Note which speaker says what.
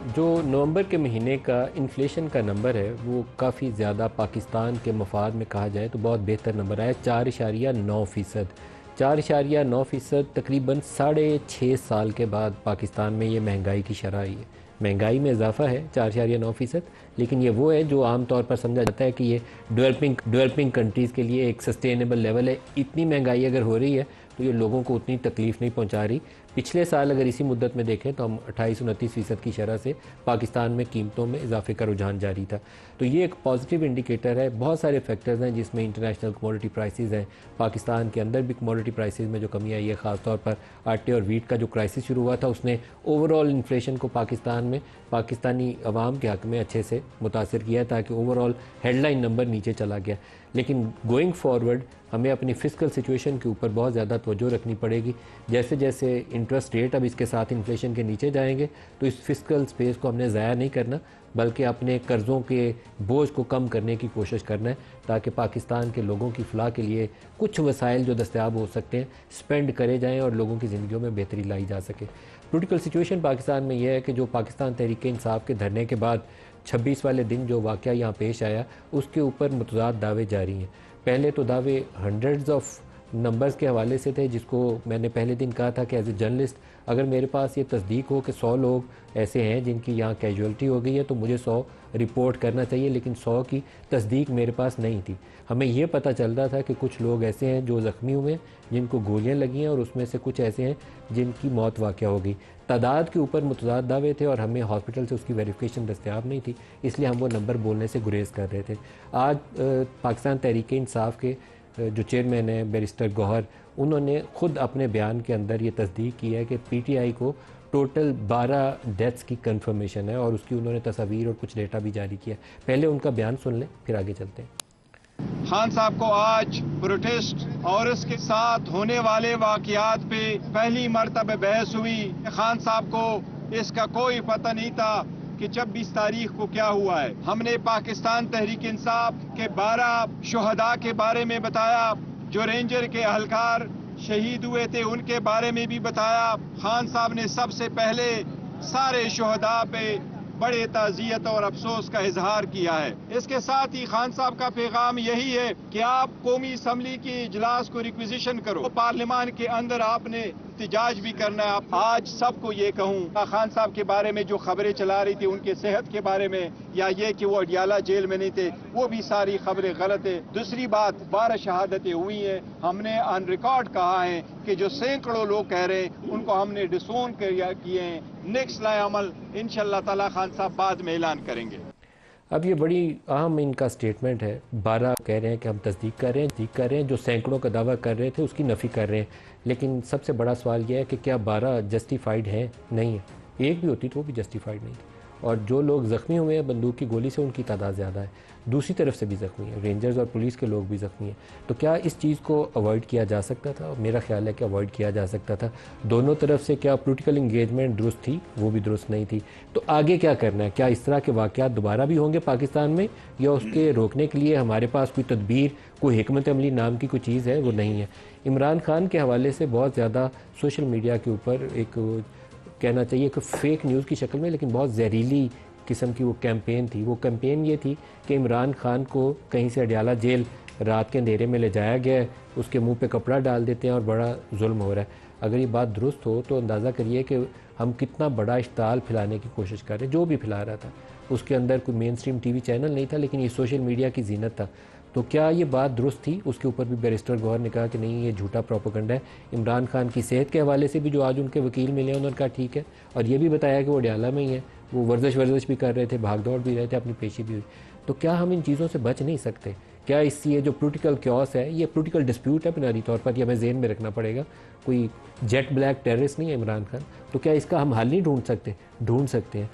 Speaker 1: जो नवंबर के महीने का इन्फ्लेशन का नंबर है वो काफ़ी ज़्यादा पाकिस्तान के मफाद में कहा जाए तो बहुत बेहतर नंबर आया, 4.9%। 4.9% तकरीबन 6.5 साल के बाद पाकिस्तान में ये महंगाई की शरह आई है। महंगाई में इजाफा है 4.9%, लेकिन ये वो है जो आम तौर पर समझा जाता है कि ये डेवलपिंग कंट्रीज़ के लिए एक सस्टेनेबल लेवल है। इतनी महंगाई अगर हो रही है तो ये लोगों को उतनी तकलीफ़ नहीं पहुंचा रही। पिछले साल अगर इसी मुद्दत में देखें तो हम 28-29% की शरह से पाकिस्तान में कीमतों में इजाफे का रुझान जारी था। तो ये एक पॉजिटिव इंडिकेटर है। बहुत सारे फैक्टर्स हैं जिसमें इंटरनेशनल कमोडिटी प्राइसेस हैं, पाकिस्तान के अंदर भी कमोडिटी प्राइसेस में जो कमी आई है, ख़ासतौर पर आटे और वीट का जो क्राइसिस शुरू हुआ था उसने ओवरऑल इन्फ्लेशन को पाकिस्तान में पाकिस्तानी अवाम के हक़ में अच्छे से मुतासर किया है, ताकि ओवरऑल हेडलाइन नंबर नीचे चला गया। लेकिन गोइंग फॉरवर्ड हमें अपनी फिस्कल सिचुएशन के ऊपर बहुत ज़्यादा तवज्जो रखनी पड़ेगी। जैसे जैसे इंटरेस्ट रेट अब इसके साथ इन्फ्लेशन के नीचे जाएंगे तो इस फिस्कल स्पेस को हमने ज़ाया नहीं करना, बल्कि अपने कर्ज़ों के बोझ को कम करने की कोशिश करना है, ताकि पाकिस्तान के लोगों की फ़लाह के लिए कुछ वसाइल जो दस्तयाब हो सकते हैं स्पेंड करे जाएँ और लोगों की ज़िंदगियों में बेहतरी लाई जा सके। पोलिटिकल सिचुएशन पाकिस्तान में यह है कि जो पाकिस्तान तहरीक इंसाफ के धरने के बाद 26 वाले दिन जो वाक़या यहाँ पेश आया उसके ऊपर मुतज़ाद दावे जारी हैं। पहले तो दावे हंड्रेड्स ऑफ नंबर्स के हवाले से थे, जिसको मैंने पहले दिन कहा था कि एज ए जर्नलिस्ट अगर मेरे पास ये तस्दीक हो कि 100 लोग ऐसे हैं जिनकी यहाँ कैजुअलिटी हो गई है तो मुझे 100 रिपोर्ट करना चाहिए, लेकिन 100 की तस्दीक मेरे पास नहीं थी। हमें ये पता चल रहा था कि कुछ लोग ऐसे हैं जो ज़ख्मी हुए हैं, जिनको गोलियां लगी हैं, और उसमें से कुछ ऐसे हैं जिनकी मौत वाक़या हो गई। तादाद के ऊपर मुतज़ाद दावे थे और हमें हॉस्पिटल से उसकी वेरिफिकेशन दस्तयाब नहीं थी, इसलिए हम वो नंबर बोलने से गुरेज कर रहे थे। आज पाकिस्तान तहरीक इंसाफ के जो चेयरमैन है बैरिस्टर गौहर, उन्होंने ख़ुद अपने बयान के अंदर ये तस्दीक की है कि पीटीआई को टोटल 12 डेथ्स की कंफर्मेशन है और उसकी उन्होंने तस्वीर और कुछ डेटा भी जारी किया। पहले उनका बयान सुन लें फिर आगे चलते हैं।
Speaker 2: खान साहब को आज प्रोटेस्ट और इसके साथ होने वाले वाक़यात पे पहली मर्तबा बहस हुई। खान साहब को इसका कोई पता नहीं था कि 26 तारीख को क्या हुआ है। हमने पाकिस्तान तहरीक इंसाफ के 12 शुहदा के बारे में बताया, जो रेंजर के अहलकार शहीद हुए थे उनके बारे में भी बताया। खान साहब ने सबसे पहले सारे शुहदा पे बड़े ताज़ियत और अफसोस का इजहार किया है। इसके साथ ही खान साहब का पैगाम यही है कि आप कौमी असम्बली की इजलास को रिक्विजिशन करो, तो पार्लियामान के अंदर आपने एहतजाज भी करना है। आज सबको ये कहूँ, खान साहब के बारे में जो खबरें चला रही थी उनके सेहत के बारे में, या ये कि वो अडियाला जेल में नहीं थे, वो भी सारी खबरें गलत है। दूसरी बात, 12 शहादतें हुई हैं। हमने ऑन रिकॉर्ड कहा है कि जो सैकड़ों लोग कह रहे हैं उनको हमने डिसोन किए हैं। नेक्स्ट लाए अमल इंशाअल्लाह ताला खान साहब बाद में ऐलान करेंगे।
Speaker 1: अब ये बड़ी अहम इनका स्टेटमेंट है। 12 कह रहे हैं कि हम तस्दीक कर रहे हैं, जो सैकड़ों का दावा कर रहे थे उसकी नफ़ी कर रहे हैं। लेकिन सबसे बड़ा सवाल यह है कि क्या 12 जस्टिफाइड हैं? नहीं है। एक भी होती तो वो भी जस्टिफाइड नहीं थी। और जो लोग ज़ख्मी हुए हैं बंदूक की गोली से, उनकी तादाद ज़्यादा है। दूसरी तरफ से भी ज़ख्मी है, रेंजर्स और पुलिस के लोग भी ज़ख्मी हैं। तो क्या इस चीज़ को अवॉइड किया जा सकता था? मेरा ख्याल है कि अवॉइड किया जा सकता था। दोनों तरफ से क्या पोलिटिकल इंगेजमेंट दुरुस्त थी? वो भी दुरुस्त नहीं थी। तो आगे क्या करना है? क्या इस तरह के वाक़यात दोबारा भी होंगे पाकिस्तान में, या उसके रोकने के लिए हमारे पास कोई तदबीर, कोई हिकमत अमली नाम की कोई चीज़ है? वो नहीं है। इमरान खान के हवाले से बहुत ज़्यादा सोशल मीडिया के ऊपर एक कहना चाहिए कि फेक न्यूज़ की शक्ल में, लेकिन बहुत जहरीली किस्म की वो कैंपेन थी। वो कैंपेन ये थी कि इमरान खान को कहीं से अडियाला जेल रात के अंधेरे में ले जाया गया है, उसके मुंह पे कपड़ा डाल देते हैं और बड़ा जुल्म हो रहा है। अगर ये बात दुरुस्त हो तो अंदाज़ा करिए कि हम कितना बड़ा इश्ताल फैलाने की कोशिश कर रहे हैं। जो भी फैला रहा था उसके अंदर कोई मेन स्ट्रीम टीवी चैनल नहीं था, लेकिन ये सोशल मीडिया की जीनत था। तो क्या ये बात दुरुस्त थी? उसके ऊपर भी बैरिस्टर गौहर ने कहा कि नहीं, ये झूठा प्रोपेगेंडा है। इमरान खान की सेहत के हवाले से भी जो आज उनके वकील मिले हैं उन्होंने कहा ठीक है, और ये भी बताया कि वो अडियाला में ही है, वो वर्जिश भी कर रहे थे, भाग दौड़ भी रहे थे, अपनी पेशी भी हुई। तो क्या हम इन चीज़ों से बच नहीं सकते? क्या इससे ये जो पोलिटिकल क्योस है, ये पोलिटिकल डिस्प्यूट है बुनियादी तौर पर, यह हमें ज़हन में रखना पड़ेगा। कोई जेट ब्लैक टेररिस्ट नहीं है इमरान खान। तो क्या इसका हम हल नहीं ढूंढ सकते हैं?